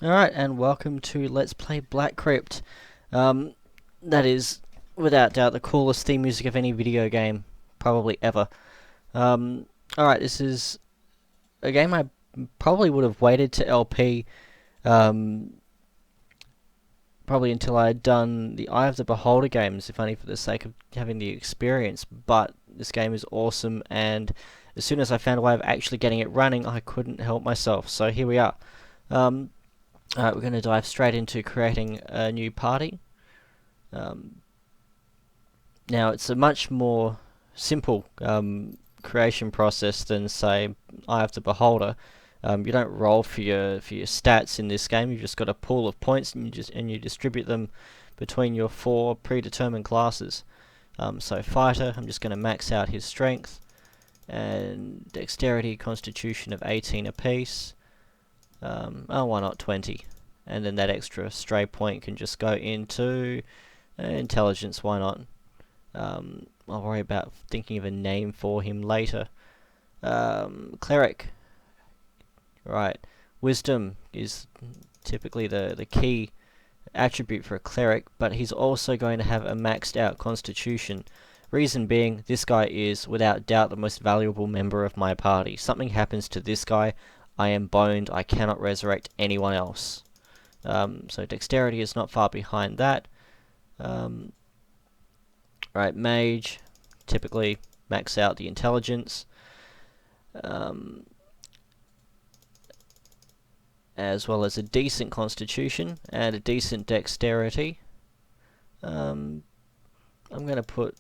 Alright, and welcome to Let's Play Black Crypt. That is, without doubt, the coolest theme music of any video game, probably ever. Alright, this is a game I probably would have waited to LP, probably until I had done the Eye of the Beholder games, if only for the sake of having the experience, but this game is awesome, and as soon as I found a way of actually getting it running, I couldn't help myself, so here we are. Alright, we're going to dive straight into creating a new party. Now, it's a much more simple creation process than, say, Eye of the Beholder. You don't roll for your stats in this game. You've just got a pool of points, and you distribute them between your 4 predetermined classes. So fighter, I'm just going to max out his strength and dexterity, constitution of 18 apiece. Oh, why not 20? And then that extra stray point can just go into intelligence, why not? I'll worry about thinking of a name for him later. Cleric. Right. Wisdom is typically the key attribute for a cleric, but he's also going to have a maxed out constitution. Reason being, this guy is without doubt the most valuable member of my party. Something happens to this guy, I am boned, I cannot resurrect anyone else. So dexterity is not far behind that. Right, mage, typically max out the intelligence. As well as a decent constitution and a decent dexterity. I'm going to put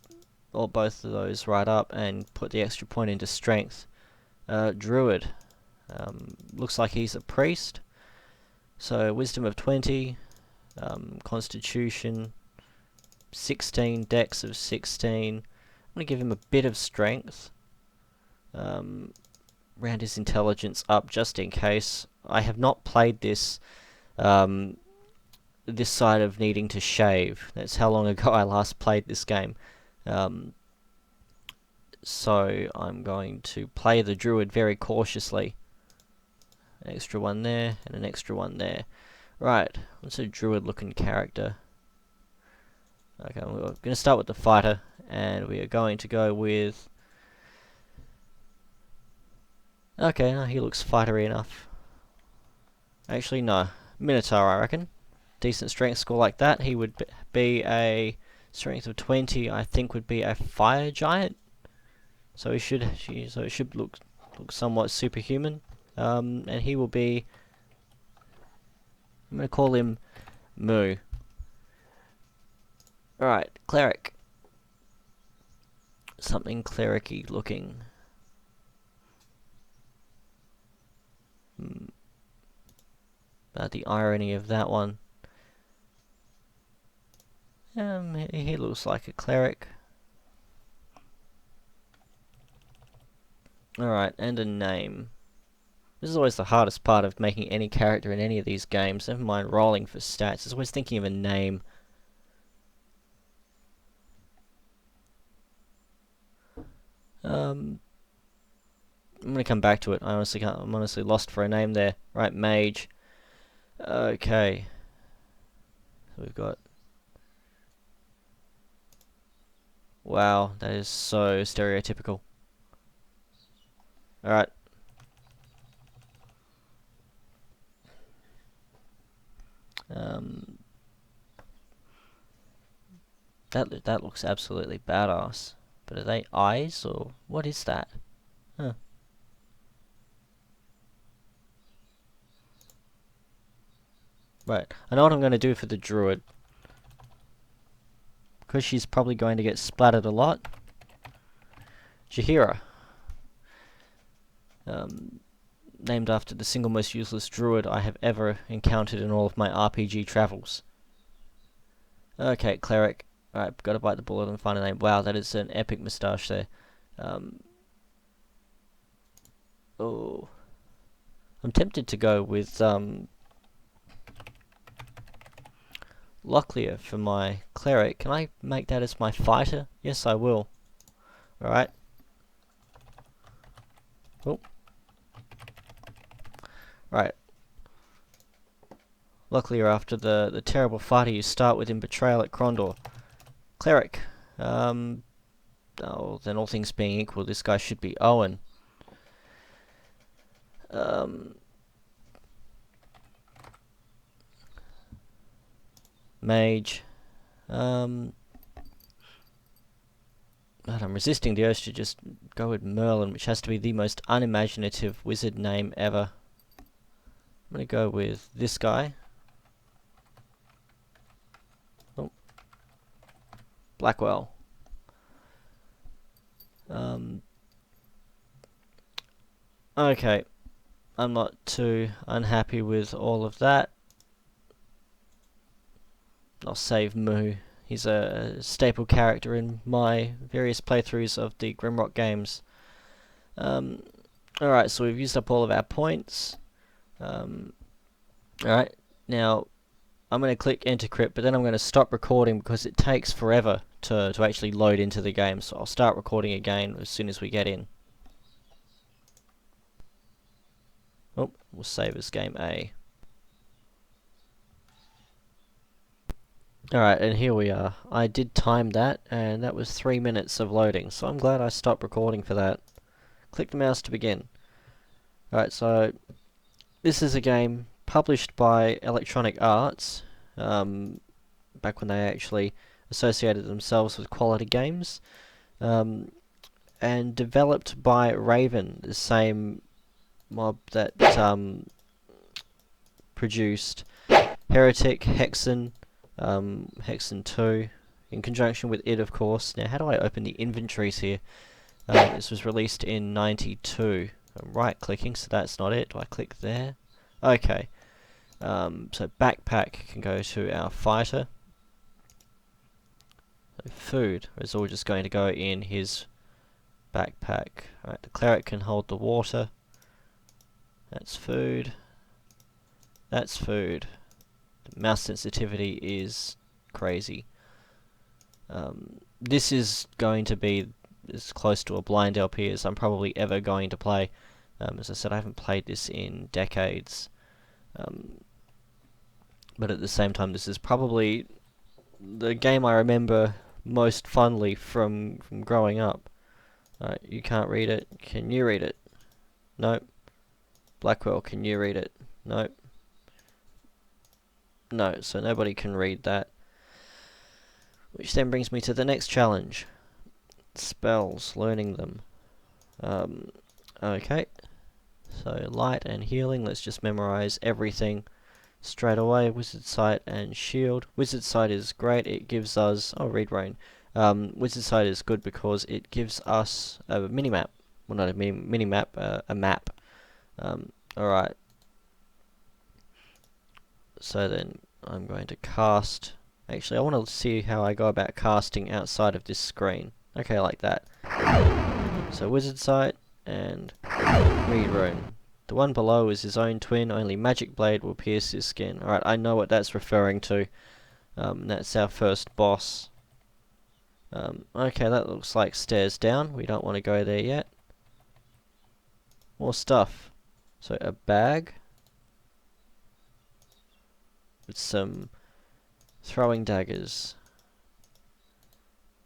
both of those right up and put the extra point into strength. Druid. Looks like he's a priest. So wisdom of 20, constitution 16, dex of 16. I'm going to give him a bit of strength. Round his intelligence up just in case. I have not played this this side of needing to shave. That's how long ago I last played this game. So I'm going to play the druid very cautiously. An extra one there, and an extra one there. Right, what's a druid-looking character? Okay, we're going to start with the fighter, and we are going to go with... Okay, no, he looks fightery enough. Actually, no. Minotaur, I reckon. Decent strength score like that. He would be a strength of 20, I think would be a fire giant. So it should look somewhat superhuman. And he will be... I'm going to call him Moo. Alright, cleric. Something cleric-y looking. About the irony of that one. He looks like a cleric. Alright, and a name. This is always the hardest part of making any character in any of these games. Never mind rolling for stats. It's always thinking of a name. I'm going to come back to it. I'm honestly lost for a name there. Right, mage. Okay. So we've got... Wow, that is so stereotypical. Alright. That looks absolutely badass. But are they eyes, or what is that? Huh. Right, I know what I'm going to do for the druid. Because she's probably going to get splattered a lot. Jahira. Named after the single most useless druid I have ever encountered in all of my RPG travels. Okay, cleric. Alright, gotta bite the bullet and find a name. Wow, that is an epic moustache there. Oh. I'm tempted to go with, Locklear for my cleric. Can I make that as my fighter? Yes, I will. Alright. Oh. Right. Luckily, after the terrible fighter you start with in Betrayal at Krondor. Cleric. Oh, then all things being equal, this guy should be Owen. Mage. But I'm resisting the urge to just go with Merlin, which has to be the most unimaginative wizard name ever. I'm gonna go with this guy. Oh. Blackwell. Okay. I'm not too unhappy with all of that. I'll save Moo. He's a staple character in my various playthroughs of the Grimrock games. Alright, so we've used up all of our points. Alright, now I'm going to click Enter Crypt, but then I'm going to stop recording because it takes forever to actually load into the game. So I'll start recording again as soon as we get in. Oh, we'll save as game A. Alright, and here we are. I did time that, and that was 3 minutes of loading, so I'm glad I stopped recording for that. Click the mouse to begin. Alright, so this is a game published by Electronic Arts, back when they actually associated themselves with quality games, and developed by Raven, the same mob that produced Heretic, Hexen, Hexen 2, in conjunction with it, of course. Now, how do I open the inventories here? This was released in 92. I'm right-clicking, so that's not it. Do I click there? Okay. So backpack can go to our fighter. So food is all just going to go in his backpack. Alright, the cleric can hold the water. That's food. That's food. The mouse sensitivity is crazy. This is going to be as close to a blind LP as I'm probably ever going to play. As I said, I haven't played this in decades. But at the same time, this is probably the game I remember most fondly from growing up. You can't read it. Can you read it? Nope. Blackwell, can you read it? Nope. No, so nobody can read that. Which then brings me to the next challenge. Spells, learning them. Okay. So, light and healing, let's just memorize everything straight away. Wizard Sight and Shield. Wizard Sight is great, it gives us... Oh, Read Rain. Wizard Sight is good because it gives us a mini-map. Well, not a mini-map, a map. Alright. So then, I'm going to cast... Actually, I want to see how I go about casting outside of this screen. Okay, like that. So, Wizard Sight and Read Rune. The one below is his own twin, only Magic Blade will pierce his skin. Alright, I know what that's referring to. That's our first boss. Okay, that looks like stairs down. We don't want to go there yet. More stuff. So, a bag with some throwing daggers.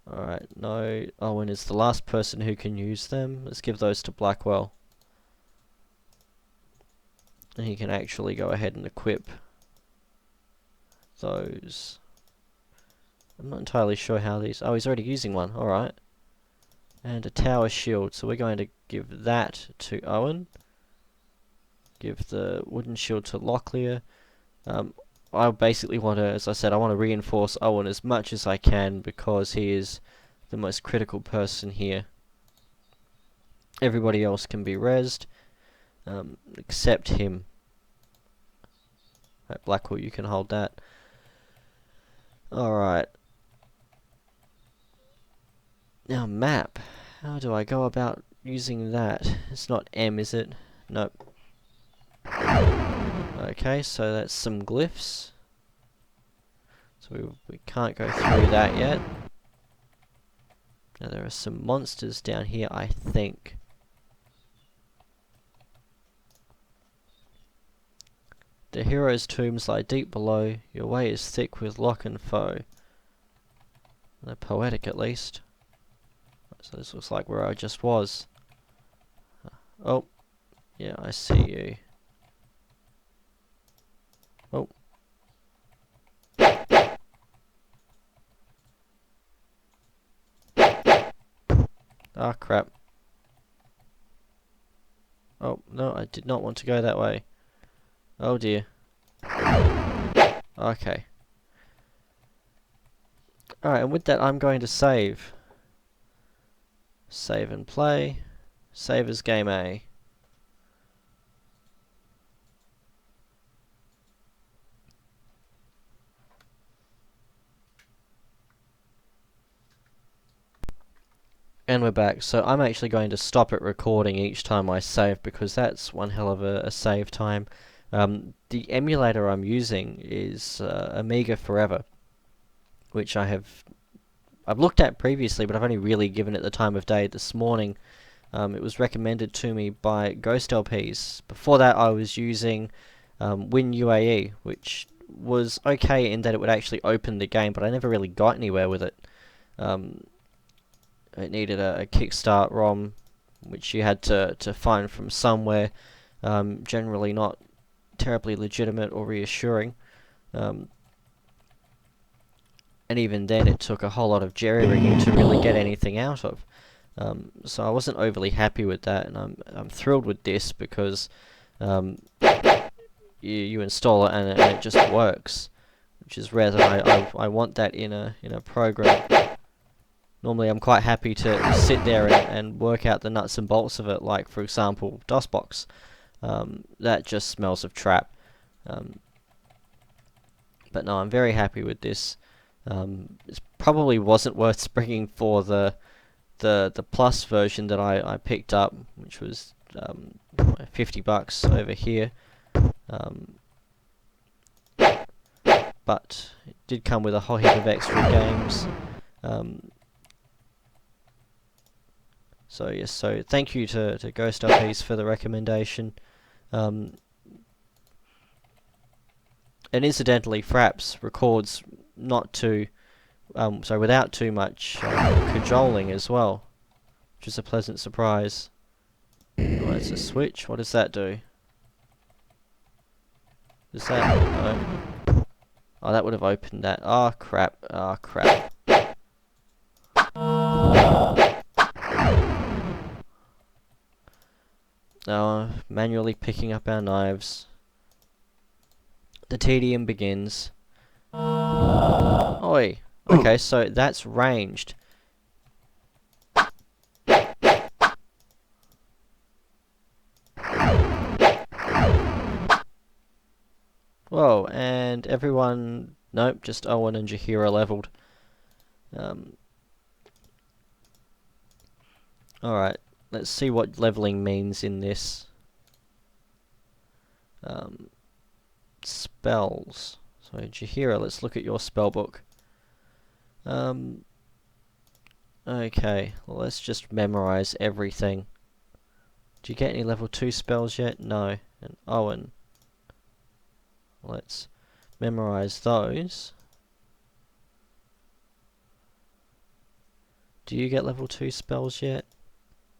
Alright, no. Owen is the last person who can use them. Let's give those to Blackwell. And he can actually go ahead and equip those. I'm not entirely sure how these... Oh, he's already using one. Alright. And a tower shield. So we're going to give that to Owen. Give the wooden shield to Locklear. I basically want to, as I said, I want to reinforce Owen as much as I can because he is the most critical person here. Everybody else can be rezzed, except him. Right, Blackwell, you can hold that. Alright. Now map. How do I go about using that? It's not M, is it? Nope. Okay, so that's some glyphs. So we can't go through that yet. Now there are some monsters down here, I think. The hero's tombs lie deep below. Your way is thick with lock and foe. They're poetic, at least. So this looks like where I just was. Oh, yeah, I see you. Oh. Ah, crap. Oh, no, I did not want to go that way. Oh dear. Okay. Alright, and with that I'm going to save. Save and play. Save as game A. And we're back. So I'm actually going to stop it recording each time I save because that's one hell of a save time. The emulator I'm using is Amiga Forever, which I've looked at previously, but I've only really given it the time of day this morning. It was recommended to me by Ghost LPs. Before that I was using WinUAE, which was okay in that it would actually open the game, but I never really got anywhere with it. It needed a kickstart ROM, which you had to find from somewhere, generally not terribly legitimate or reassuring. And even then it took a whole lot of jerry-rigging to really get anything out of. So I wasn't overly happy with that, and I'm thrilled with this because you install it and it just works, which is rare that I want that in a program. Normally I'm quite happy to sit there and work out the nuts and bolts of it, like for example DOSBox. That just smells of trap. But no, I'm very happy with this. It probably wasn't worth springing for the plus version that I picked up, which was $50 over here. But it did come with a whole heap of extra games. So yes, so thank you to Ghost LPs for the recommendation. And incidentally, Fraps records not too, without too much cajoling as well, which is a pleasant surprise. Oh, it's a switch. What does that do? Does that? No. Oh, that would have opened that. Oh crap! Oh crap! Now, manually picking up our knives. The tedium begins. Oi! Okay, so that's ranged. Whoa, and everyone... Nope, just Owen and Jahira leveled. Alright. Let's see what leveling means in this. Spells. So Jahira, let's look at your spellbook. Okay, well let's just memorize everything. Do you get any level 2 spells yet? No. And Owen. Let's memorize those. Do you get level 2 spells yet?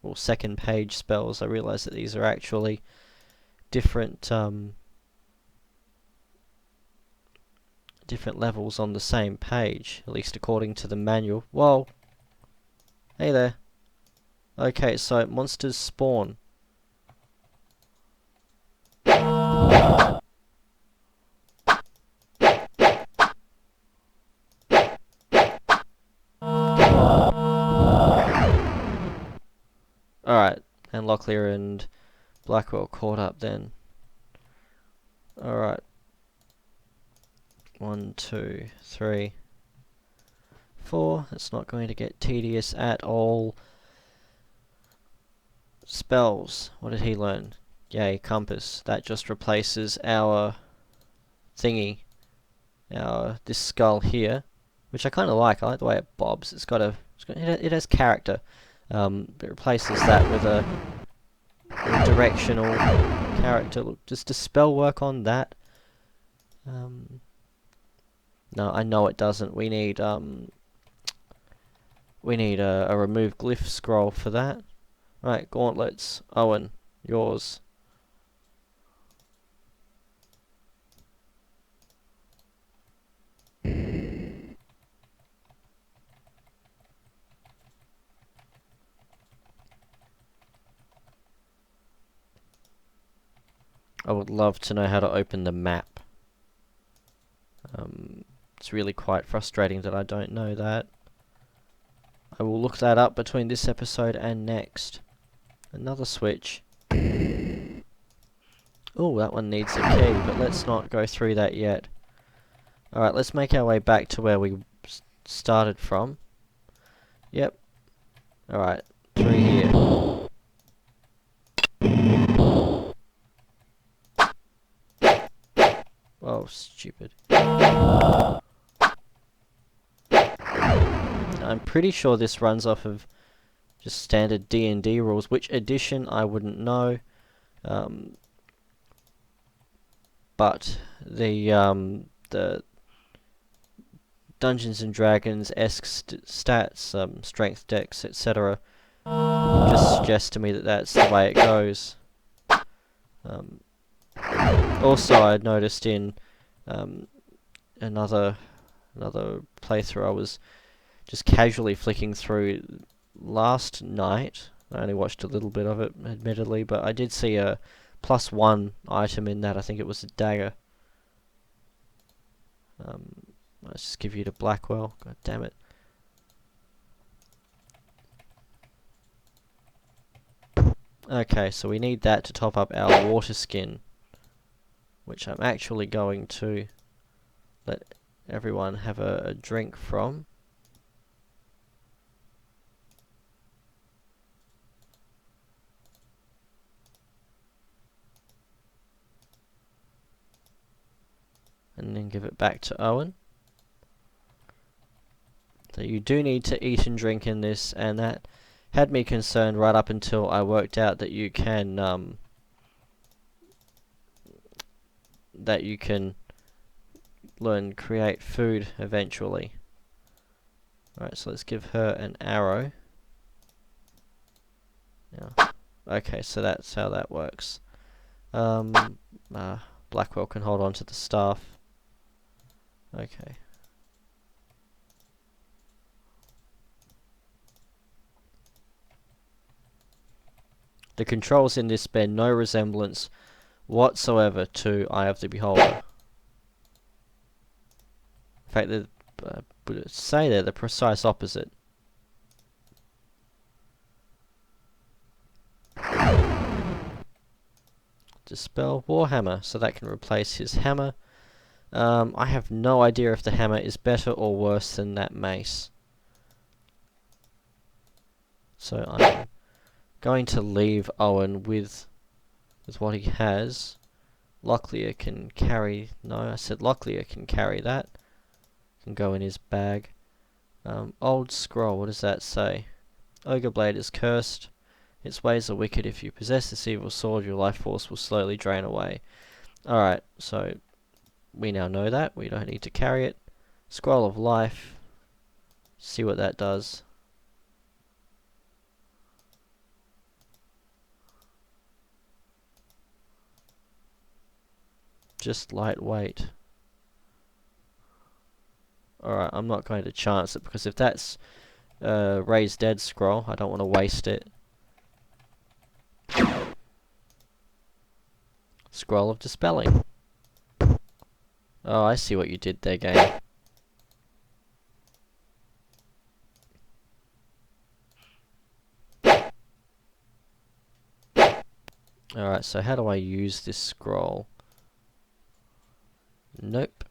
Or second page spells. I realise that these are actually different different levels on the same page, at least according to the manual. Whoa! Hey there. Okay, so monsters spawn. Alright, and Locklear and Blackwell caught up then. Alright. 1, 2, 3, 4. That's not going to get tedious at all. Spells. What did he learn? Yay, compass. That just replaces our thingy. This skull here, which I kind of like. I like the way it bobs. It has character. It replaces that with a directional character. Look, does the spell work on that? No, I know it doesn't. We need a remove glyph scroll for that. Right, gauntlets. Owen, yours. I would love to know how to open the map. It's really quite frustrating that I don't know that. I will look that up between this episode and next. Another switch. Oh, that one needs a key, but let's not go through that yet. Alright, let's make our way back to where we started from. Yep. Alright, through here. Oh, stupid. I'm pretty sure this runs off of just standard D&D rules. Which edition, I wouldn't know. But the Dungeons and Dragons-esque stats, strength, dex, etc. just suggest to me that that's the way it goes. Also, I noticed in another playthrough, I was just casually flicking through last night. I only watched a little bit of it, admittedly, but I did see a +1 item in that. I think it was a dagger. Let's just give you to Blackwell. God damn it. Okay, so we need that to top up our water skin, which I'm actually going to let everyone have a drink from. And then give it back to Owen. So you do need to eat and drink in this, and that had me concerned right up until I worked out that you can learn create food eventually. Alright, so let's give her an arrow. Yeah. Okay, so that's how that works. Blackwell can hold on to the staff. Okay. The controls in this bear no resemblance whatsoever to Eye of the Beholder. In fact, they're the precise opposite. Dispel Warhammer, so that can replace his hammer. I have no idea if the hammer is better or worse than that mace. So I'm going to leave Owen with what he has. Locklear can carry... No, I said Locklear can carry that. Can go in his bag. Old scroll, what does that say? Ogre Blade is cursed. Its ways are wicked. If you possess this evil sword, your life force will slowly drain away. Alright, so we now know that. We don't need to carry it. Scroll of Life. See what that does. Just lightweight. Alright, I'm not going to chance it, because if that's Raise Dead scroll, I don't want to waste it. Scroll of Dispelling. Oh, I see what you did there, game. Alright, so how do I use this scroll? Nope.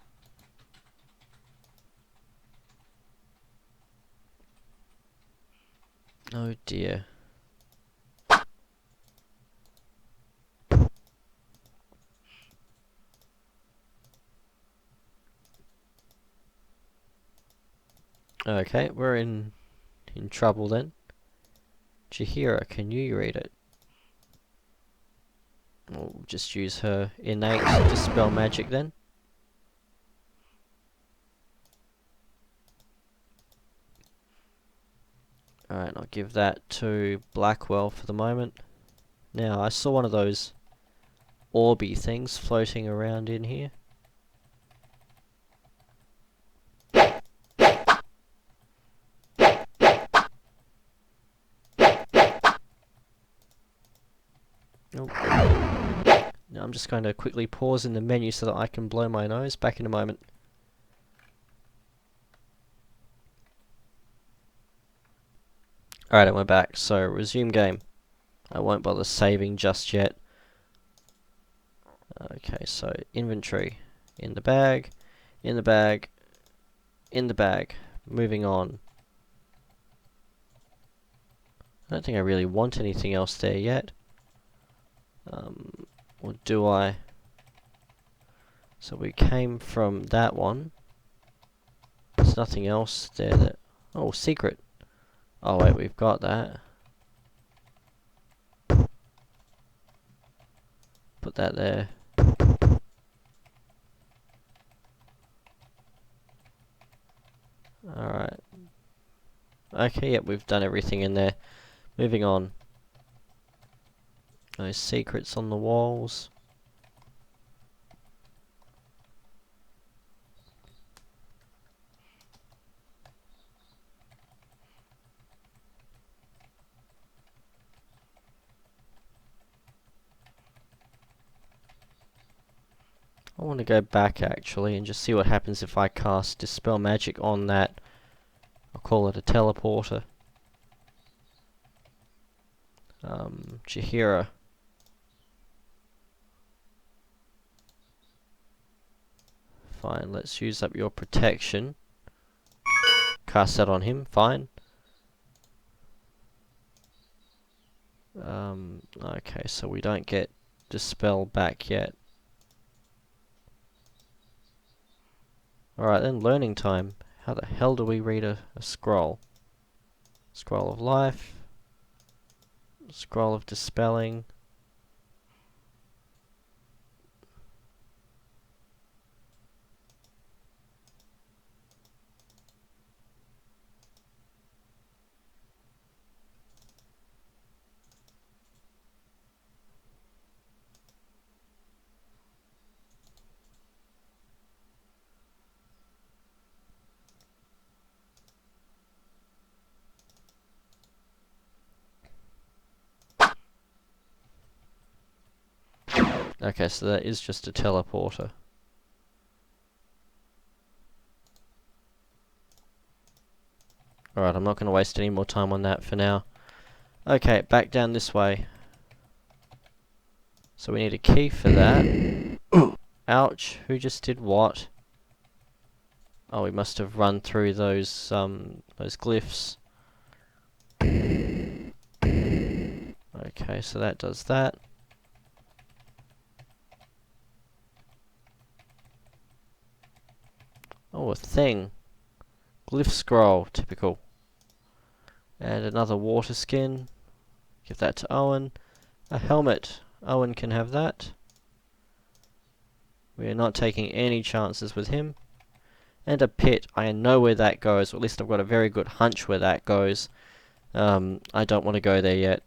Oh dear. Okay, we're in trouble then. Jahira, can you read it? We'll just use her innate dispel magic then. Alright, I'll give that to Blackwell for the moment. Now, I saw one of those orby things floating around in here. Nope. Now I'm just going to quickly pause in the menu so that I can blow my nose. Back in a moment. Alright, and we're back. So, resume game. I won't bother saving just yet. Okay, so inventory. In the bag. In the bag. In the bag. Moving on. I don't think I really want anything else there yet. Or do I? So we came from that one. There's nothing else there that... Oh, secret. Oh wait, we've got that. Put that there. Alright. Okay, yep, we've done everything in there. Moving on. No secrets on the walls. I want to go back actually and just see what happens if I cast Dispel Magic on that. I'll call it a teleporter. Jahira. Fine, let's use up your protection. Cast that on him, fine. Okay, so we don't get Dispel back yet. Alright then, learning time. How the hell do we read a scroll? Scroll of life. Scroll of dispelling. Okay, so that is just a teleporter. Alright, I'm not going to waste any more time on that for now. Okay, back down this way. So we need a key for that. Ouch, who just did what? Oh, we must have run through those glyphs. Okay, so that does that. Oh, a thing. Glyph scroll, typical. And another water skin. Give that to Owen. A helmet. Owen can have that. We are not taking any chances with him. And a pit. I know where that goes, or at least I've got a very good hunch where that goes. I don't want to go there yet.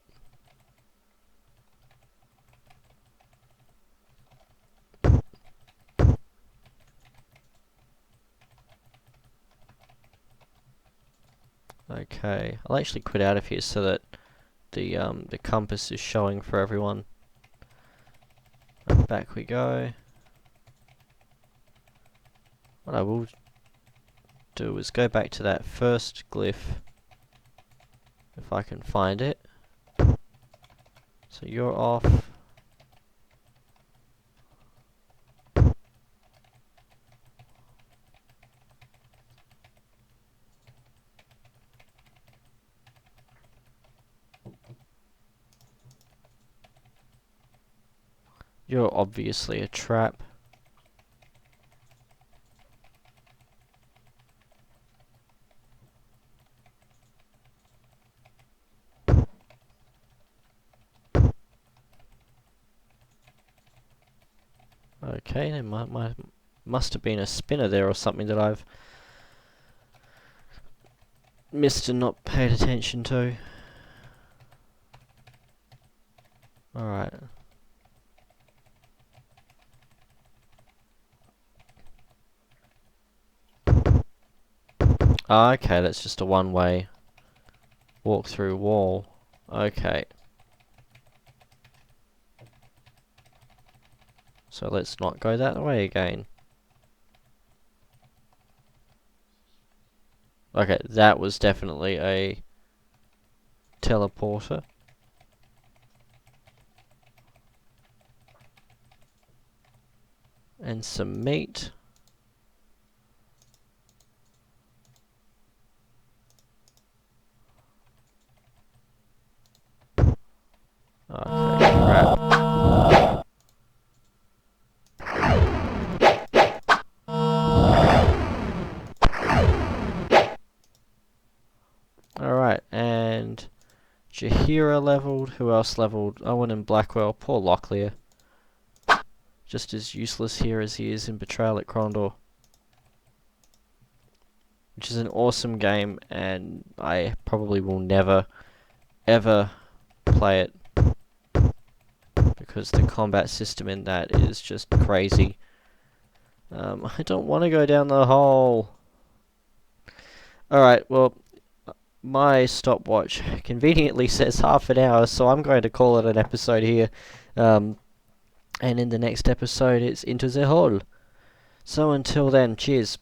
Okay, I'll actually quit out of here so that the compass is showing for everyone. Back we go. What I will do is go back to that first glyph, if I can find it. So you're off. You're obviously a trap. Okay, there must have been a spinner there or something that I've missed and not paid attention to. Alright. Okay, that's just a one-way walk-through wall. Okay. So let's not go that way again. Okay, that was definitely a teleporter. And some meat. Okay, crap. Alright, and Jahira leveled. Who else leveled? Owen and Blackwell. Poor Locklear. Just as useless here as he is in Betrayal at Krondor. Which is an awesome game, and I probably will never, ever play it. Because the combat system in that is just crazy. I don't want to go down the hole. Alright, well, my stopwatch conveniently says half an hour, so I'm going to call it an episode here. And in the next episode, it's Into the Hole. So until then, cheers.